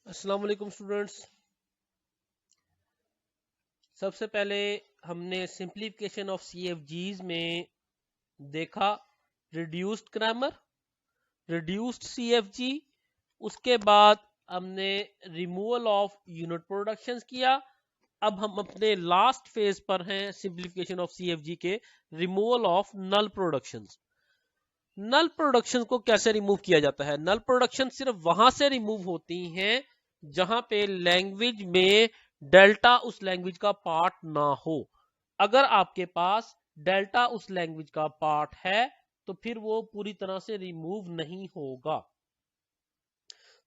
अस्सलाम वालेकुम स्टूडेंट्स। सबसे पहले हमने सिंप्लीफिकेशन ऑफ सीएफजीज में देखा रिड्यूस्ड ग्रामर, रिड्यूस्ड सीएफजी। उसके बाद हमने रिमूवल ऑफ यूनिट प्रोडक्शंस किया। अब हम अपने लास्ट फेज पर हैं सिंप्लीफिकेशन ऑफ सीएफजी के, removal of null productions. Null production को कैसे रिमूव किया जाता है? नल प्रोडक्शन सिर्फ वहां से रिमूव होती हैं जहां पे लैंग्वेज में डेल्टा उस लैंग्वेज का पार्ट ना हो। अगर आपके पास डेल्टा उस लैंग्वेज का पार्ट है तो फिर वो पूरी तरह से रिमूव नहीं होगा।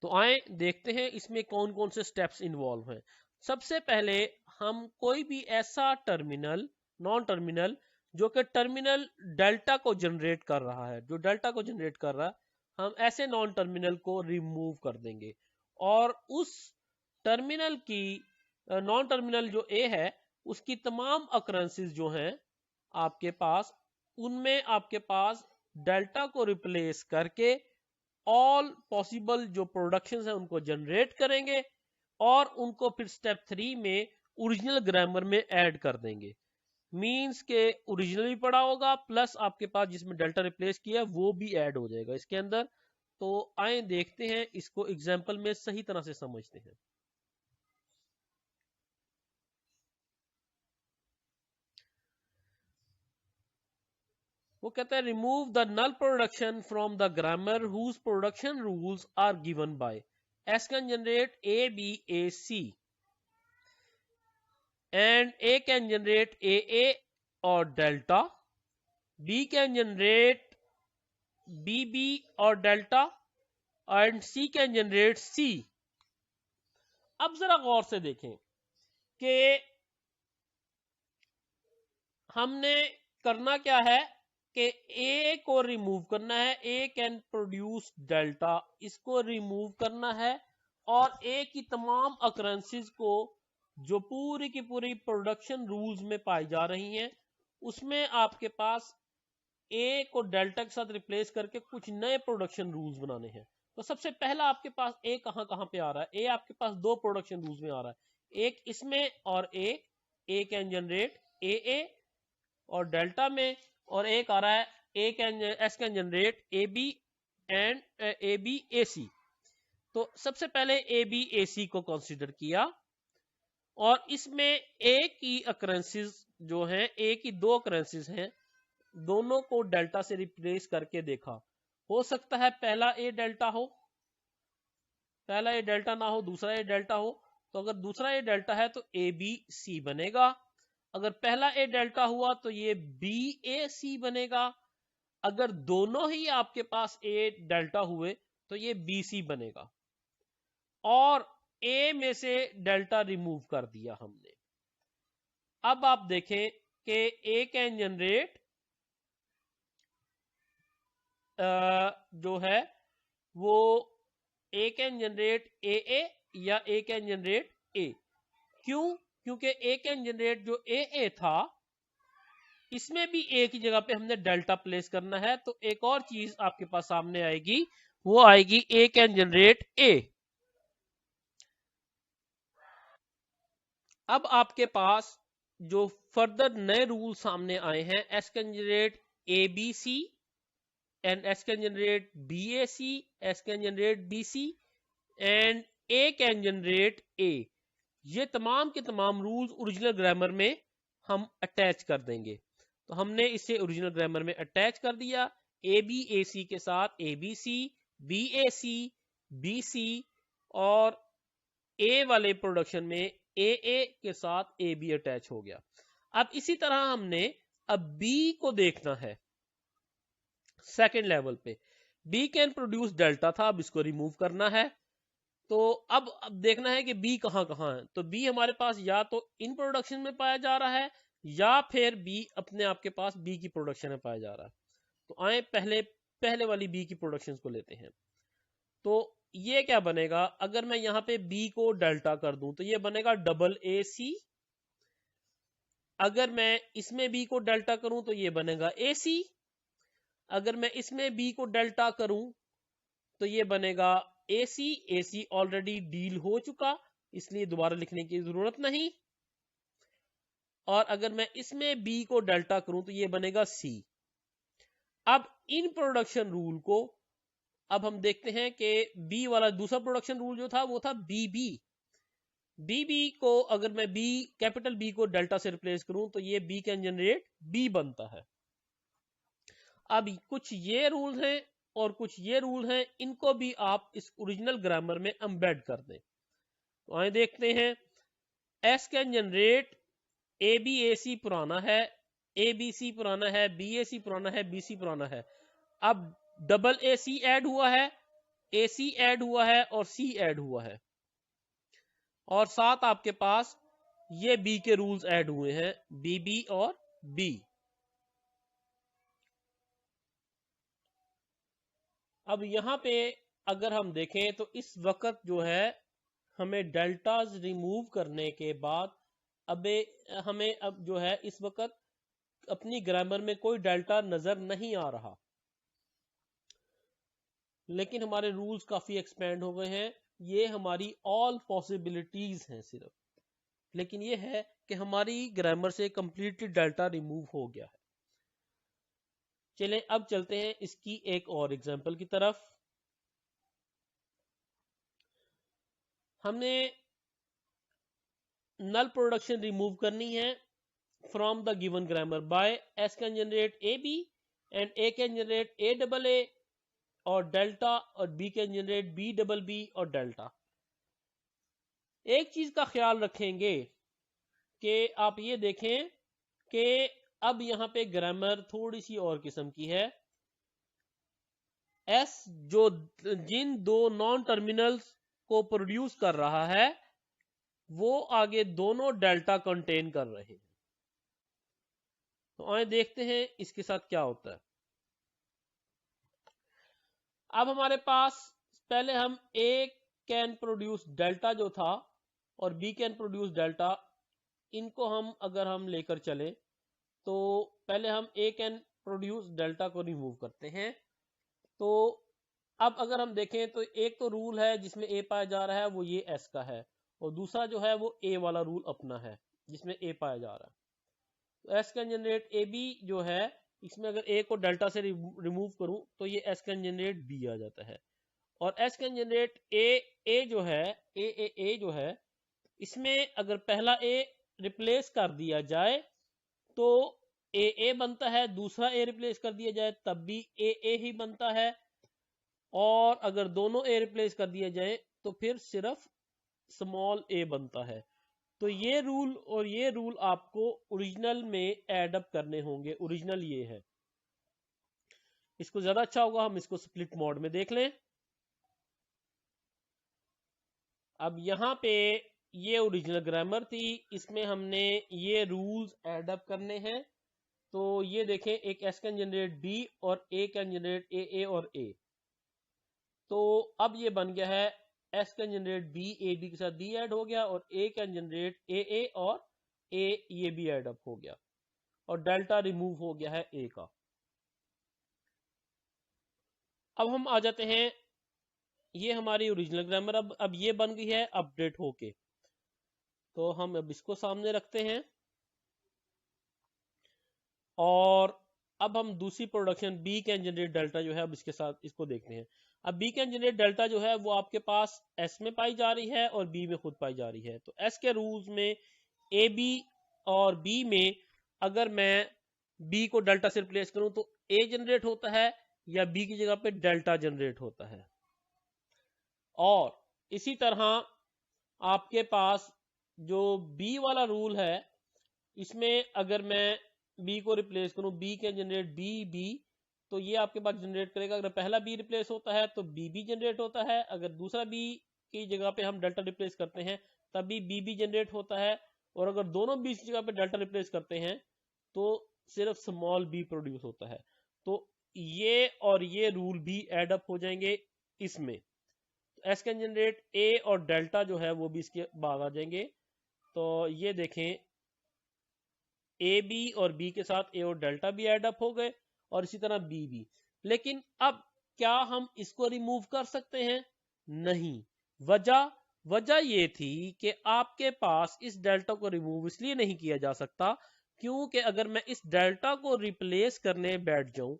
तो आए देखते हैं इसमें कौन कौन से स्टेप्स इन्वॉल्व हैं। सबसे पहले हम कोई भी ऐसा टर्मिनल, नॉन टर्मिनल, जो कि टर्मिनल डेल्टा को जनरेट कर रहा है, जो डेल्टा को जनरेट कर रहा है, हम ऐसे नॉन टर्मिनल को रिमूव कर देंगे। और उस टर्मिनल की, नॉन टर्मिनल जो ए है, उसकी तमाम अकरेंसेस जो हैं आपके पास, उनमें आपके पास डेल्टा को रिप्लेस करके ऑल पॉसिबल जो प्रोडक्शंस हैं उनको जनरेट करेंगे और उनको फिर स्टेप 3 में ओरिजिनल ग्रामर में ऐड कर देंगे। मींस के ओरिजिनल भी पड़ा होगा प्लस आपके पास जिसमें डेल्टा रिप्लेस किया वो भी ऐड हो जाएगा इसके अंदर। तो आए देखते हैं इसको एग्जांपल में सही तरह से समझते हैं। वो कहता है remove the null production from the grammar whose production rules are given by S can generate A B A C and A can generate AA or delta, B can generate BB or delta and C can generate C। अब जरा गौर से देखें कि हमने करना क्या है कि A को रिमूव करना है। A कैन प्रोड्यूस डेल्टा, इसको रिमूव करना है और A की तमाम अकरेंसेस को जो पूरी की पूरी प्रोडक्शन रूल्स में पाई जा रही हैं उसमें आपके पास ए को डेल्टा के साथ रिप्लेस करके कुछ नए प्रोडक्शन रूल्स बनाने हैं। तो सबसे पहला आपके पास ए कहां कहां पे आ रहा है? ए आपके पास दो प्रोडक्शन रूल्स में आ रहा है, एक इसमें और एक ए कैन जनरेट ए और डेल्टा में, और एक आ रहा है A can S can generate A B and A B A C. तो सबसे पहले ए बी ए सी को कंसीडर किया और इसमें ए की अकरेंसेस जो हैं, ए की दो अकरेंसेस हैं, दोनों को डेल्टा से रिप्लेस करके देखा। हो सकता है पहला ए डेल्टा हो, पहला ए डेल्टा ना हो, दूसरा ए डेल्टा हो। तो अगर दूसरा ए डेल्टा है तो ए बी सी बनेगा। अगर पहला ए डेल्टा हुआ तो ये बी ए सी बनेगा। अगर दोनों ही आपके पास ए डेल्टा हुए तो ये बी सी बनेगा। और ए में से डेल्टा रिमूव कर दिया हमने। अब आप देखें कि ए कैन जनरेट जो है वो ए कैन जनरेट ए या ए कैन जनरेट ए। क्यों? क्योंकि ए कैन जनरेट जो ए था इसमें भी ए की जगह पे हमने डेल्टा प्लेस करना है। तो एक और चीज आपके पास सामने आएगी, वो आएगी ए कैन जनरेट ए। अब आपके पास जो फर्दर नए रूल सामने आए हैं, S can generate A B C and S can generate B A C, S can generate B C and A can generate A. ये तमाम के तमाम रूल्स ओरिजिनल ग्रामर में हम अटैच कर देंगे। तो हमने इसे ओरिजिनल ग्रामर में अटैच कर दिया, ए बी ए सी के साथ A B C, B A C, B C, और ए वाले प्रोडक्शन में ए के साथ ए बी अटैच हो गया। अब इसी तरह हमने अब बी को देखना है सेकेंड लेवल पे। बी कैन प्रोड्यूस डेल्टा था, अब इसको रिमूव करना है। तो अब देखना है कि बी कहां कहां है। तो बी हमारे पास या तो इन प्रोडक्शन में पाया जा रहा है या फिर बी अपने आपके पास बी की प्रोडक्शन में पाया जा रहा है। तो आए पहले वाली बी की प्रोडक्शन को लेते हैं। तो ये क्या बनेगा? अगर मैं यहां पे बी को डेल्टा कर दूं तो ये बनेगा डबल ए सी। अगर मैं इसमें बी को डेल्टा करूं तो ये बनेगा ए सी। अगर मैं इसमें बी को डेल्टा करूं तो ये बनेगा AC ऑलरेडी डील हो चुका, इसलिए दोबारा लिखने की जरूरत नहीं। और अगर मैं इसमें B को डेल्टा करूं तो ये बनेगा C। अब इन प्रोडक्शन रूल को अब हम देखते हैं कि B वाला दूसरा प्रोडक्शन रूल जो था वो था BB को अगर मैं कैपिटल B को डेल्टा से रिप्लेस करूं तो ये B कैन जनरेट B बनता है। अब कुछ ये रूल हैं और कुछ ये रूल हैं, इनको भी आप इस ओरिजिनल ग्रामर में एम्बेड कर दें। तो आए देखते हैं। S कैन जनरेट ABAC पुराना है, ABC पुराना है, BAC पुराना है, BC पुराना है। अब डबल AC ऐड हुआ है, AC ऐड हुआ है और C ऐड हुआ है, और साथ आपके पास ये B के रूल्स ऐड हुए हैं, BB और B। अब यहां पे अगर हम देखें तो इस वक्त जो है हमें डेल्टाज रिमूव करने के बाद हमें अब जो है इस वक्त अपनी ग्रामर में कोई डेल्टा नजर नहीं आ रहा, लेकिन हमारे रूल्स काफी एक्सपेंड हो गए हैं। ये हमारी ऑल पॉसिबिलिटीज हैं सिर्फ, लेकिन ये है कि हमारी ग्रामर से कंप्लीटली डेल्टा रिमूव हो गया है। चलें अब चलते हैं इसकी एक और एग्जांपल की तरफ। हमने नल प्रोडक्शन रिमूव करनी है from the given grammar bye S can generate AB and A can generate A और डेल्टा, और B कैन जनरेट B और डेल्टा। एक चीज का ख्याल रखेंगे कि आप ये देखें कि अब यहां पे ग्रामर थोड़ी सी और किस्म की है। S जो जिन दो नॉन टर्मिनल्स को प्रोड्यूस कर रहा है वो आगे दोनों डेल्टा कंटेन कर रहे हैं। तो आए देखते हैं इसके साथ क्या होता है। अब हमारे पास पहले हम A कैन प्रोड्यूस डेल्टा जो था और B कैन प्रोड्यूस डेल्टा, इनको अगर हम लेकर चले तो पहले हम A कैन प्रोड्यूस डेल्टा को रिमूव करते हैं। तो अब अगर हम देखें तो एक तो रूल है जिसमें A पाया जा रहा है वो ये S का है, और दूसरा जो है वो A वाला रूल अपना है जिसमें A पाया जा रहा है। तो S कैन जनरेट AB जो है, इसमें अगर A को डेल्टा से रिमूव करूं तो ये S कैन जनरेट B आ जाता है, और S कैन जनरेट A जो है A जो है, इसमें अगर पहला A रिप्लेस कर दिया जाए तो A बनता है, दूसरा A रिप्लेस कर दिया जाए तब भी A ही बनता है, और अगर दोनों A रिप्लेस कर दिया जाए तो फिर सिर्फ स्मॉल a बनता है। तो ये रूल और ये रूल आपको ओरिजिनल में ऐड अप करने होंगे। ओरिजिनल ये है, इसको ज्यादा अच्छा होगा हम इसको स्प्लिट मोड में देख लें। अब यहां पे ये ओरिजिनल ग्रामर थी, इसमें हमने ये रूल्स ऐड अप करने हैं। तो ये देखें, एक S कैन जनरेट B और A कैन जनरेट A और A। तो अब ये बन गया है S can generate B, AB के साथ B ऐड हो गया, और A कैन जनरेट AA और A ये भी ऐड अप हो गया, और डेल्टा रिमूव हो गया है A का। अब हम आ जाते हैं, ये हमारी ओरिजिनल ग्रामर अब ये बन गई है अपडेट होके। तो हम अब इसको सामने रखते हैं, और अब हम दूसरी production B can generate delta जो है अब इसके साथ इसको देखते हैं। अब B कैन जनरेट डेल्टा जो है वो आपके पास S में पाई जा रही है और B में खुद पाई जा रही है। तो S के रूल्स में AB और B में अगर मैं B को डेल्टा से रिप्लेस करूं तो A जनरेट होता है या B की जगह पे डेल्टा जनरेट होता है। और इसी तरह आपके पास जो B वाला रूल है, इसमें अगर मैं B को रिप्लेस करूं, B कैन जनरेट B, तो ये आपके पास जनरेट करेगा। अगर पहला B रिप्लेस होता है तो B जनरेट होता है, अगर दूसरा B की जगह पे हम डेल्टा रिप्लेस करते हैं तभी B जनरेट होता है, और अगर दोनों B की जगह पे डेल्टा रिप्लेस करते हैं तो सिर्फ स्मॉल b प्रोड्यूस होता है। तो ये और ये रूल भी एड अप हो जाएंगे इसमें। तो S कैन जनरेट A और डेल्टा जो है वो भी इसके बाद आ जाएंगे। तो ये देखें, ए बी और बी के साथ ए और डेल्टा भी एड अप हो गए, और इसी तरह बी भी। लेकिन अब क्या हम इसको रिमूव कर सकते हैं? नहीं। वजह वजह ये थी कि आपके पास इस डेल्टा को रिमूव इसलिए नहीं किया जा सकता क्योंकि अगर मैं इस डेल्टा को रिप्लेस करने बैठ जाऊं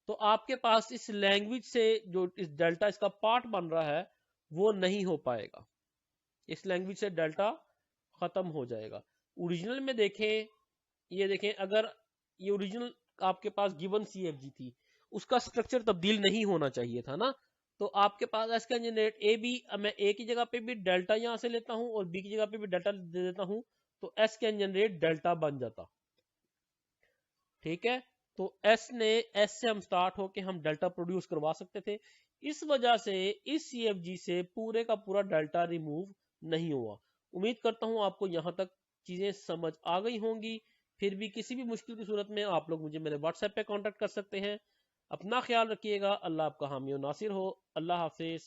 तो आपके पास इस लैंग्वेज से जो इस डेल्टा इसका पार्ट बन रहा है वो नहीं हो पाएगा। इस लैंग्वेज से डेल्टा खत्म हो जाएगा। ओरिजिनल में देखें, ये देखें, अगर ये ओरिजिनल आपके पास गिवन सीएफजी थी, उसका स्ट्रक्चर तब्दील नहीं होना चाहिए था ना। तो आपके पास S can generate A B, मैं ए की जगह पे भी डेल्टा यहां से लेता हूं और बी की जगह पे भी डेल्टा दे देता हूं, तो एस कैन जनरेट डेल्टा बन जाता। ठीक है, तो एस से हम स्टार्ट होके हम डेल्टा प्रोड्यूस करवा सकते थे। इस वजह से इस सीएफजी से पूरे का पूरा डेल्टा रिमूव नहीं हुआ। उम्मीद करता हूं आपको यहां तक चीजें समझ आ गई होंगी। फिर भी किसी भी मुश्किल की सूरत में आप लोग मुझे मेरे व्हाट्सएप पे कांटेक्ट कर सकते हैं। अपना ख्याल रखिएगा। अल्लाह आपका हामी और नासिर हो। अल्लाह हाफिज।